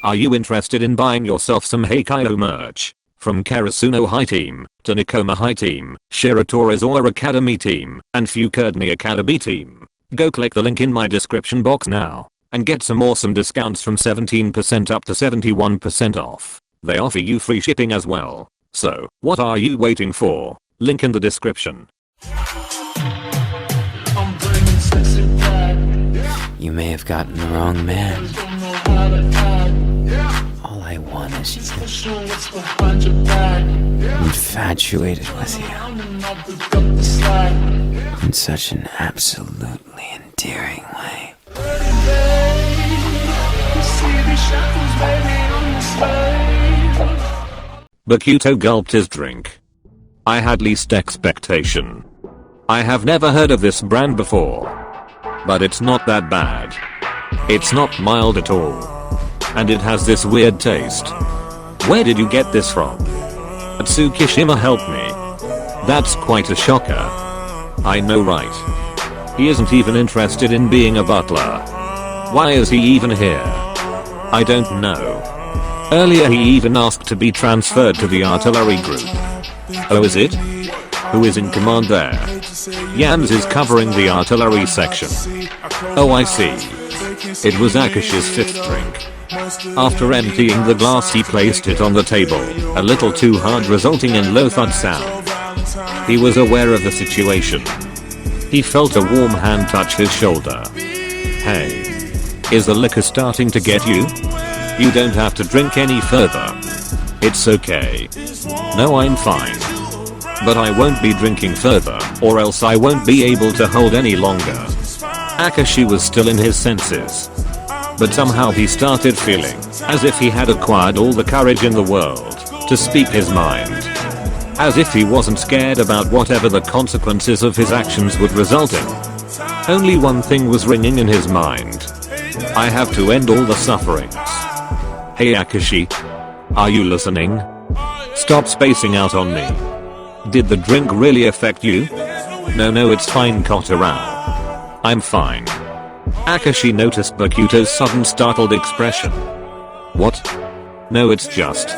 Are you interested in buying yourself some Haikyuu merch? From Karasuno High Team, to Nikoma High Team, Shiratorizawa Academy Team, and Fukuoka Academy Team. Go click the link in my description box now, and get some awesome discounts from 17% up to 71% off. They offer you free shipping as well. So, what are you waiting for? Link in the description. You may have gotten the wrong man. All I want is you. I'm infatuated with you. In such an absolutely endearing way. Bokuto gulped his drink. I had least expectation. I have never heard of this brand before. But it's not that bad. It's not mild at all. And it has this weird taste. Where did you get this from? Tsukishima helped me. That's quite a shocker. I know, right? He isn't even interested in being a butler. Why is he even here? I don't know. Earlier he even asked to be transferred to the artillery group. Oh, is it? Who is in command there? Yams is covering the artillery section. Oh, I see. It was Akashi's fifth drink. After emptying the glass he placed it on the table, a little too hard, resulting in low thud sound. He was aware of the situation. He felt a warm hand touch his shoulder. Hey. Is the liquor starting to get you? You don't have to drink any further. It's okay. No, I'm fine. But I won't be drinking further, or else I won't be able to hold any longer. Akashi was still in his senses. But somehow he started feeling as if he had acquired all the courage in the world to speak his mind. As if he wasn't scared about whatever the consequences of his actions would result in. Only one thing was ringing in his mind. I have to end all the sufferings. Hey Akashi. Are you listening? Stop spacing out on me. Did the drink really affect you? No, it's fine, Kotarao. I'm fine. Akashi noticed Bokuto's sudden startled expression. What? No, it's just.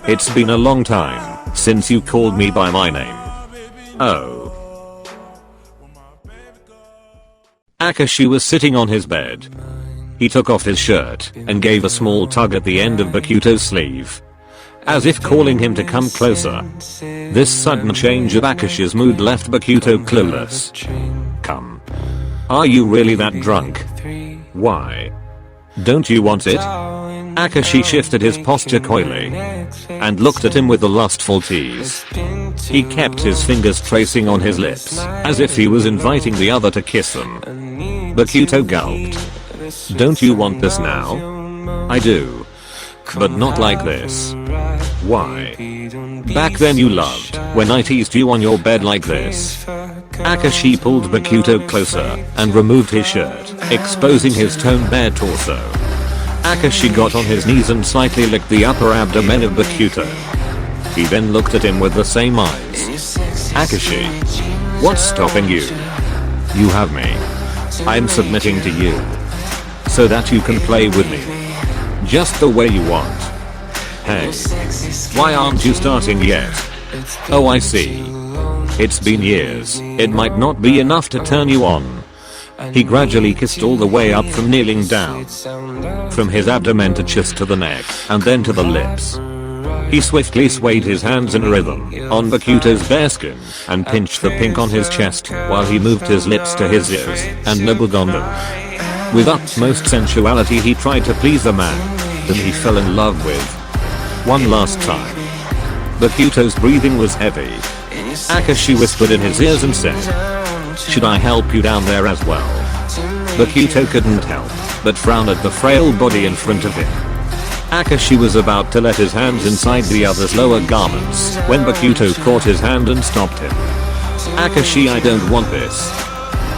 It's been a long time since you called me by my name. Oh. Akashi was sitting on his bed. He took off his shirt and gave a small tug at the end of Bokuto's sleeve, as if calling him to come closer. This sudden change of Akashi's mood left Bokuto clueless. Come. Are you really that drunk? Why? Don't you want it? Akashi shifted his posture coyly and looked at him with a lustful tease. He kept his fingers tracing on his lips as if he was inviting the other to kiss them. Bokuto gulped. Don't you want this now? I do. But not like this. Why? Back then you loved when I teased you on your bed like this. Akashi pulled Bokuto closer and removed his shirt, exposing his toned bare torso. Akashi got on his knees and slightly licked the upper abdomen of Bokuto. He then looked at him with the same eyes. Akashi. What's stopping you? You have me. I'm submitting to you. So that you can play with me. Just the way you want. Hey. Why aren't you starting yet? Oh, I see. It's been years. It might not be enough to turn you on. He gradually kissed all the way up from kneeling down. From his abdomen to chest to the neck, and then to the lips. He swiftly swayed his hands in rhythm on Bokuto's bare skin and pinched the pink on his chest while he moved his lips to his ears and nibbled on them. With utmost sensuality he tried to please the man that he fell in love with. One last time. Bokuto's breathing was heavy. Akashi whispered in his ears and said, "Should I help you down there as well?" Bokuto couldn't help but frown at the frail body in front of him. Akashi was about to let his hands inside the other's lower garments when Bokuto caught his hand and stopped him. Akashi, I don't want this.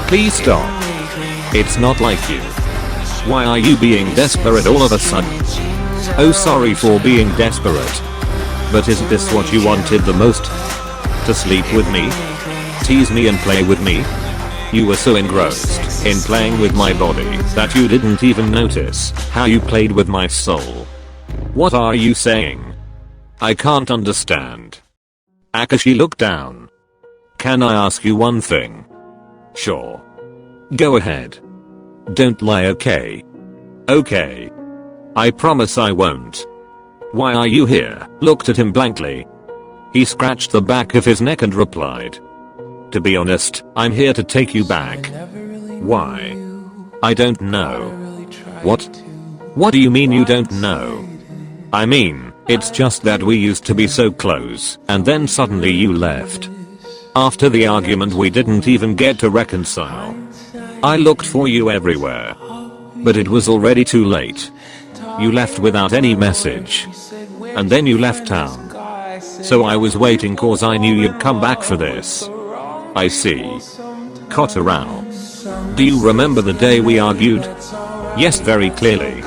Please stop. It's not like you. Why are you being desperate all of a sudden? Oh, sorry for being desperate. But isn't this what you wanted the most? To sleep with me? Tease me and play with me? You were so engrossed in playing with my body that you didn't even notice how you played with my soul. What are you saying? I can't understand. Akashi looked down. Can I ask you one thing? Sure. Go ahead. Don't lie, okay? Okay. I promise I won't. Why are you here? Looked at him blankly. He scratched the back of his neck and replied. To be honest, I'm here to take you back. Why? I don't know. What? What do you mean you don't know? I mean, it's just that we used to be so close, and then suddenly you left. After the argument we didn't even get to reconcile. I looked for you everywhere. But it was already too late. You left without any message. And then you left town. So I was waiting cause I knew you'd come back for this. I see. Kotarao. Do you remember the day we argued? Yes, very clearly.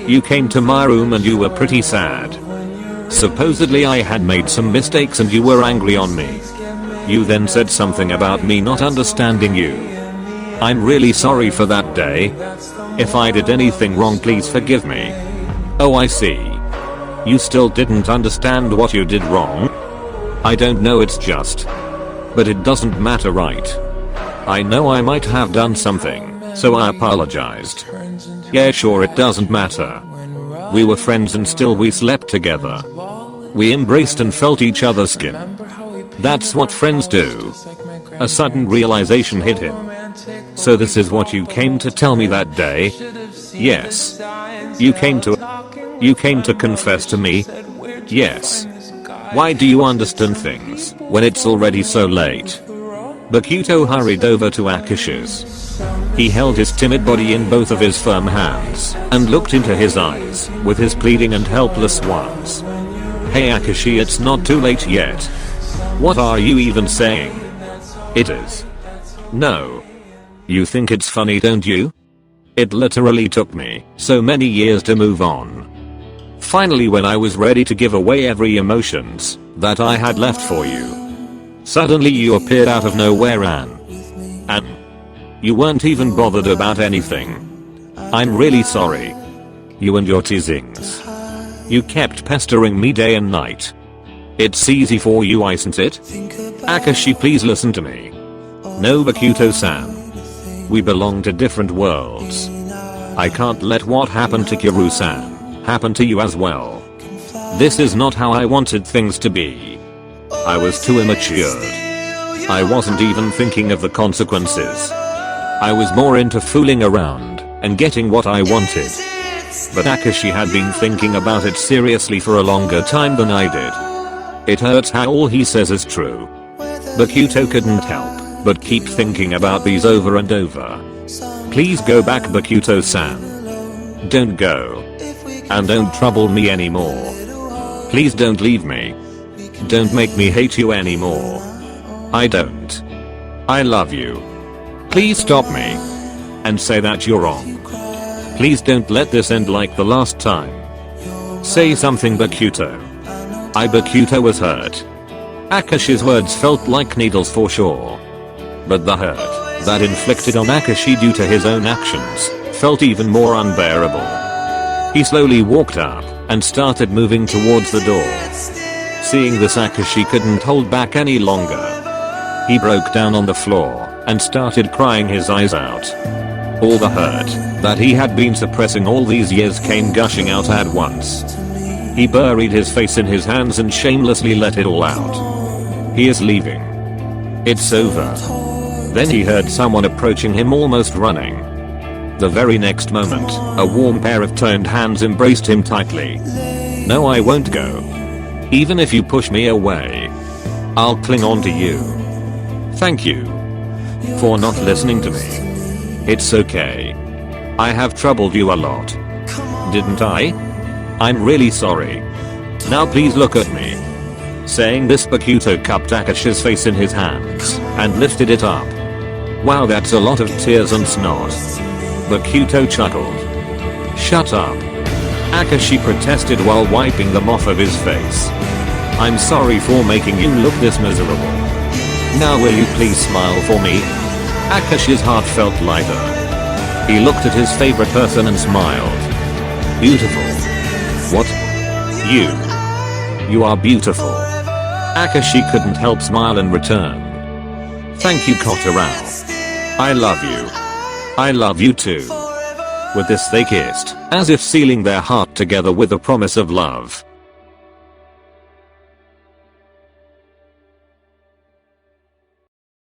You came to my room and you were pretty sad. Supposedly I had made some mistakes and you were angry on me. You then said something about me not understanding you. I'm really sorry for that day. If I did anything wrong, please forgive me. Oh, I see. You still didn't understand what you did wrong? I don't know, it's just. But it doesn't matter, right? I know I might have done something, so I apologized. Yeah, sure, it doesn't matter. We were friends and still we slept together. We embraced and felt each other's skin. That's what friends do. A sudden realization hit him. So this is what you came to tell me that day? Yes. You came to confess to me? Yes. Why do you understand things when it's already so late? Bakuto hurried over to Akashi's. He held his timid body in both of his firm hands and looked into his eyes with his pleading and helpless ones. Hey Akashi, it's not too late yet. What are you even saying? It is. No. You think it's funny, don't you? It literally took me so many years to move on. Finally, when I was ready to give away every emotions that I had left for you, suddenly you appeared out of nowhere and you weren't even bothered about anything. I'm really sorry. You and your teasings. You kept pestering me day and night. It's easy for you, isn't it? Akashi, please listen to me. No, Bakuto-san. We belong to different worlds. I can't let what happened to Kiru-san happen to you as well. This is not how I wanted things to be. I was too immature. I wasn't even thinking of the consequences. I was more into fooling around and getting what I wanted. But Akashi had been thinking about it seriously for a longer time than I did. It hurts how all he says is true. Bakuto couldn't help but keep thinking about these over and over. Please go back, Bakuto-san. Don't go. And don't trouble me anymore. Please don't leave me. Don't make me hate you anymore. I don't. I love you. Please stop me and say that you're wrong. Please don't let this end like the last time. Say something, Bakuto. Bakuto was hurt. Akashi's words felt like needles for sure. But the hurt that inflicted on Akashi due to his own actions felt even more unbearable. He slowly walked up and started moving towards the door. Seeing this, Akashi couldn't hold back any longer. He broke down on the floor and started crying his eyes out. All the hurt that he had been suppressing all these years came gushing out at once. He buried his face in his hands and shamelessly let it all out. He is leaving. It's over. Then he heard someone approaching him, almost running. The very next moment, a warm pair of toned hands embraced him tightly. No, I won't go. Even if you push me away, I'll cling on to you. Thank you for not listening to me. It's okay. I have troubled you a lot. Didn't I? I'm really sorry. Now please look at me. Saying this, Bakuto cupped Akashi's face in his hands and lifted it up. Wow, that's a lot of tears and snot. Bakuto chuckled. Shut up. Akashi protested while wiping them off of his face. I'm sorry for making you look this miserable. Now will you please smile for me? Akashi's heart felt lighter. He looked at his favorite person and smiled. Beautiful. What? You are beautiful. Akashi couldn't help smile in return. Thank you, Kotarao. I love you. I love you too. With this they kissed, as if sealing their heart together with a promise of love.